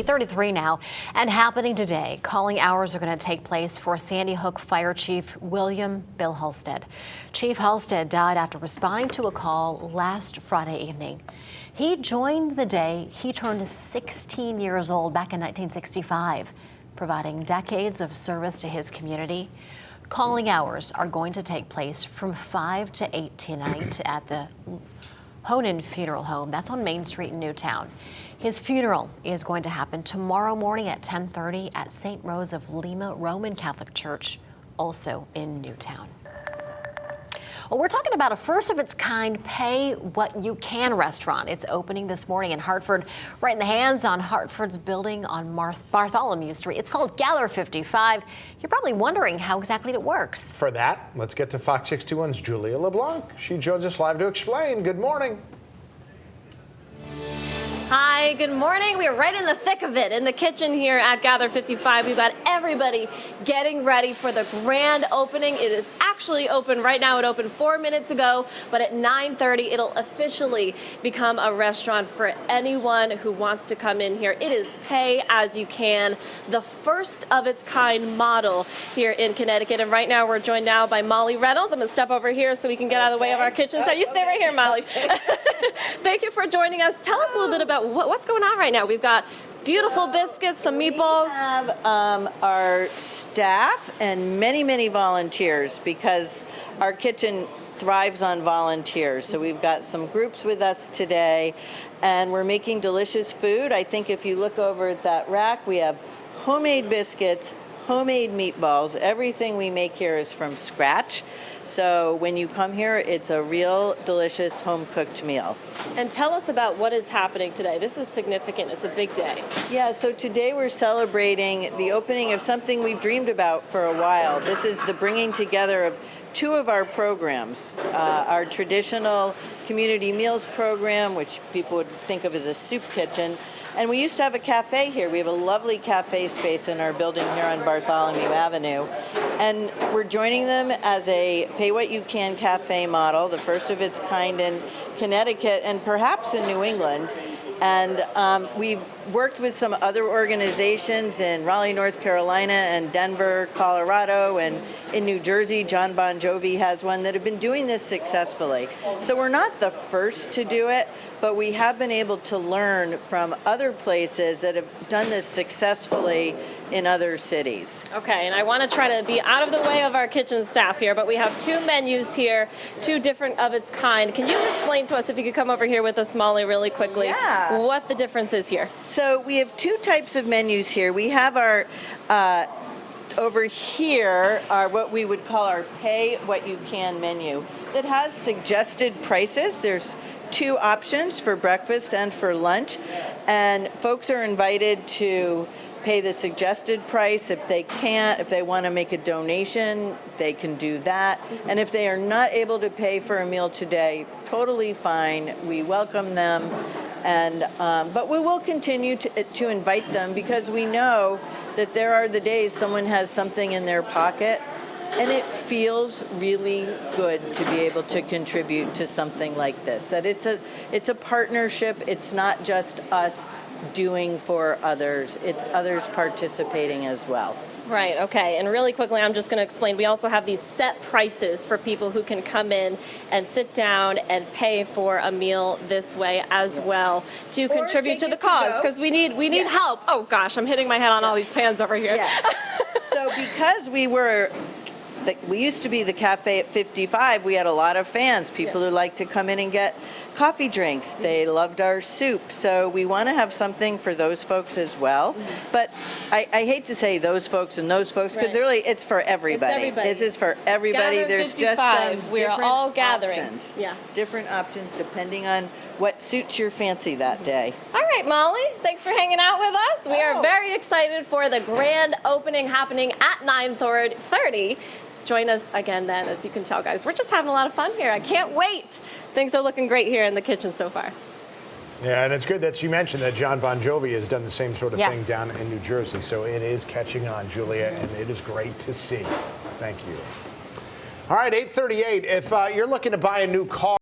8:33 now, and happening today. Calling hours are going to take place for Sandy Hook Fire Chief William Bill Halstead. Chief Halstead died after responding to a call last Friday evening. He joined the day he turned 16 years old back in 1965, providing decades of service to his community. Calling hours are going to take place from 5 to 8 tonight at the Honan Funeral Home. That's on Main Street in Newtown. His funeral is going to happen tomorrow morning at 10:30 at St. Rose of Lima Roman Catholic Church, also in Newtown. Well, we're talking about a first-of-its-kind Pay What You Can restaurant. It's opening this morning in Hartford, right in the Hands On Hartford's building on Bartholomew Street. It's called Gather 55. You're probably wondering how exactly it works. For that, let's get to Fox 61's Julia LeBlanc. She joins us live to explain. Good morning. Hi, good morning. We are right in the thick of it in the kitchen here at Gather 55. We've got everybody getting ready for the grand opening. It is actually open right now. It opened 4 minutes ago, but at 9:30 it'll officially become a restaurant for anyone who wants to come in here. It is pay as you can, the first of its kind model here in Connecticut. And right now we're joined now by Molly Reynolds. I'm gonna step over here so we can get out of the way of our kitchen. So you stay right here, Molly. Thank you for joining us. Tell us a little bit about what's going on right now. We've got beautiful biscuits, some meatballs. We have our staff and many volunteers because our kitchen thrives on volunteers. So we've got some groups with us today and we're making delicious food. I think if you look over at that rack, we have homemade biscuits, homemade meatballs. Everything we make here is from scratch. So when you come here, it's a real delicious home-cooked meal. And tell us about what is happening today. This is significant. It's a big day. Yeah, so today we're celebrating the opening of something we've dreamed about for a while. This is the bringing together of two of our programs. Our traditional community meals program, which people would think of as a soup kitchen. And we used to have a cafe here. We have a lovely cafe space in our building here on Bartholomew Avenue. And we're joining them as a Pay What You Can cafe model, the first of its kind in Connecticut and perhaps in New England. And we've worked with some other organizations in Raleigh, North Carolina, and Denver, Colorado, and in New Jersey, John Bon Jovi has one that have been doing this successfully. So we're not the first to do it, but we have been able to learn from other places that have done this successfully in other cities. Okay, and I want to try to be out of the way of our kitchen staff here, but we have two menus here, two different of its kind. Can you explain to us, if you could come over here with us, Molly, really quickly, what the difference is here? So we have two types of menus here. We have our over here are what we would call our Pay What You Can menu that has suggested prices. There's two options for breakfast and for lunch, and folks are invited to pay the suggested price. If they want to make a donation, they can do that. And if they are not able to pay for a meal today, totally fine. We welcome them, and but we will continue to invite them because we know that there are the days someone has something in their pocket and it feels really good to be able to contribute to something like this. That it's a partnership. It's not just us doing for others. It's others participating as well. Right, okay, and really quickly, I'm just going to explain, we also have these set prices for people who can come in and sit down and pay for a meal this way as well to contribute to the cause, because we need help. Oh gosh, I'm hitting my head on all these pans over here. Yes. So because we used to be the Cafe at 55, we had a lot of fans, people who like to come in and get coffee drinks. They loved our soup. So we want to have something for those folks as well. But I hate to say those folks and those folks, because really it's for everybody. This is for everybody. Gather There's 55. just some We're different all gathering. options. Yeah. Different options depending on what suits your fancy that day. All right, Molly, thanks for hanging out with us. We are very excited for the grand opening happening at 9:30. Join us again then. As you can tell, guys, we're just having a lot of fun here. I can't wait. Things are looking great here in the kitchen so far. Yeah, and it's good that you mentioned that John Bon Jovi has done the same sort of thing down in New Jersey. So it is catching on, Julia, and it is great to see. Thank you. All right, 8:38. If you're looking to buy a new car,